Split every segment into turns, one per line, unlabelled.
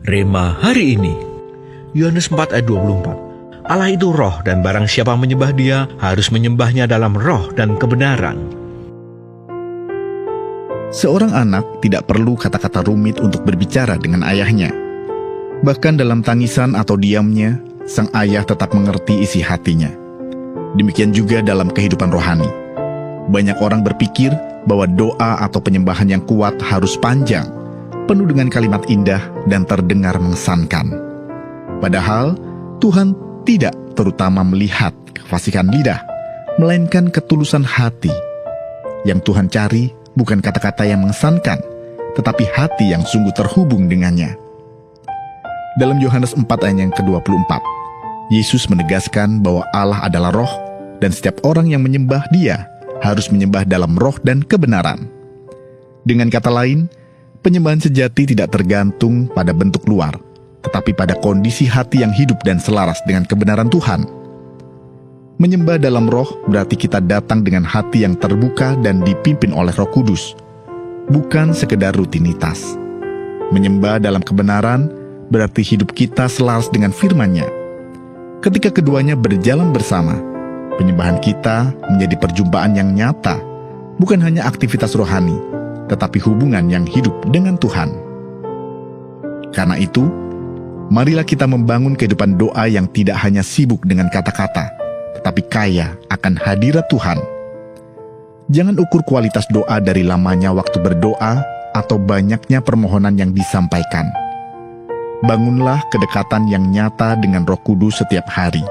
Rema hari ini, Yohanes 4 ayat 24. Allah itu roh, dan barang siapa menyembah Dia harus menyembahnya dalam roh dan kebenaran.
Seorang anak tidak perlu kata-kata rumit untuk berbicara dengan ayahnya. Bahkan dalam tangisan atau diamnya, sang ayah tetap mengerti isi hatinya. Demikian juga dalam kehidupan rohani. Banyak orang berpikir bahwa doa atau penyembahan yang kuat harus panjang, penuh dengan kalimat indah dan terdengar mengesankan. Padahal, Tuhan tidak terutama melihat kefasihan lidah, melainkan ketulusan hati. Yang Tuhan cari bukan kata-kata yang mengesankan, tetapi hati yang sungguh terhubung dengannya. Dalam Yohanes 4 ayat yang ke-24, Yesus menegaskan bahwa Allah adalah roh, dan setiap orang yang menyembah Dia harus menyembah dalam roh dan kebenaran. Dengan kata lain, penyembahan sejati tidak tergantung pada bentuk luar, tetapi pada kondisi hati yang hidup dan selaras dengan kebenaran Tuhan. Menyembah dalam roh berarti kita datang dengan hati yang terbuka dan dipimpin oleh Roh Kudus, bukan sekedar rutinitas. Menyembah dalam kebenaran berarti hidup kita selaras dengan firman-Nya. Ketika keduanya berjalan bersama, penyembahan kita menjadi perjumpaan yang nyata, bukan hanya aktivitas rohani, tetapi hubungan yang hidup dengan Tuhan. Karena itu, marilah kita membangun kehidupan doa yang tidak hanya sibuk dengan kata-kata, tetapi kaya akan hadirat Tuhan. Jangan ukur kualitas doa dari lamanya waktu berdoa atau banyaknya permohonan yang disampaikan. Bangunlah kedekatan yang nyata dengan Roh Kudus setiap hari.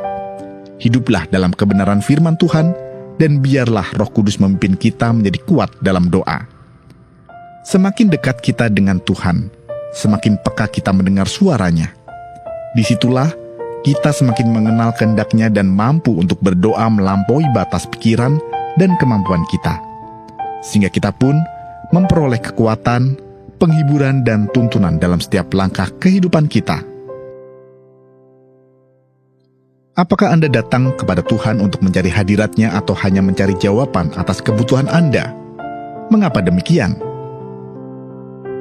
Hiduplah dalam kebenaran firman Tuhan, dan biarlah Roh Kudus memimpin kita menjadi kuat dalam doa. Semakin dekat kita dengan Tuhan, semakin peka kita mendengar suaranya. Disitulah kita semakin mengenal kehendak-Nya dan mampu untuk berdoa melampaui batas pikiran dan kemampuan kita. Sehingga kita pun memperoleh kekuatan, penghiburan, dan tuntunan dalam setiap langkah kehidupan kita. Apakah Anda datang kepada Tuhan untuk mencari hadirat-Nya atau hanya mencari jawaban atas kebutuhan Anda? Mengapa demikian?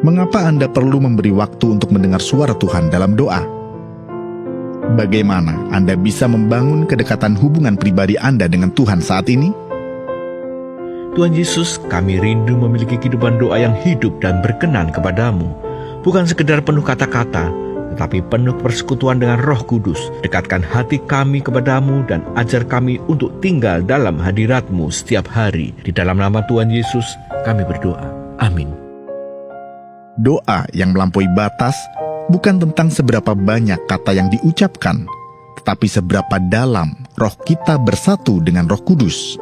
Mengapa Anda perlu memberi waktu untuk mendengar suara Tuhan dalam doa? Bagaimana Anda bisa membangun kedekatan hubungan pribadi Anda dengan Tuhan saat ini?
Tuhan Yesus, kami rindu memiliki kehidupan doa yang hidup dan berkenan kepadamu. Bukan sekedar penuh kata-kata, tetapi penuh persekutuan dengan Roh Kudus. Dekatkan hati kami kepadamu dan ajar kami untuk tinggal dalam hadirat-Mu setiap hari. Di dalam nama Tuhan Yesus, kami berdoa. Amin.
Doa yang melampaui batas bukan tentang seberapa banyak kata yang diucapkan, tetapi seberapa dalam roh kita bersatu dengan Roh Kudus.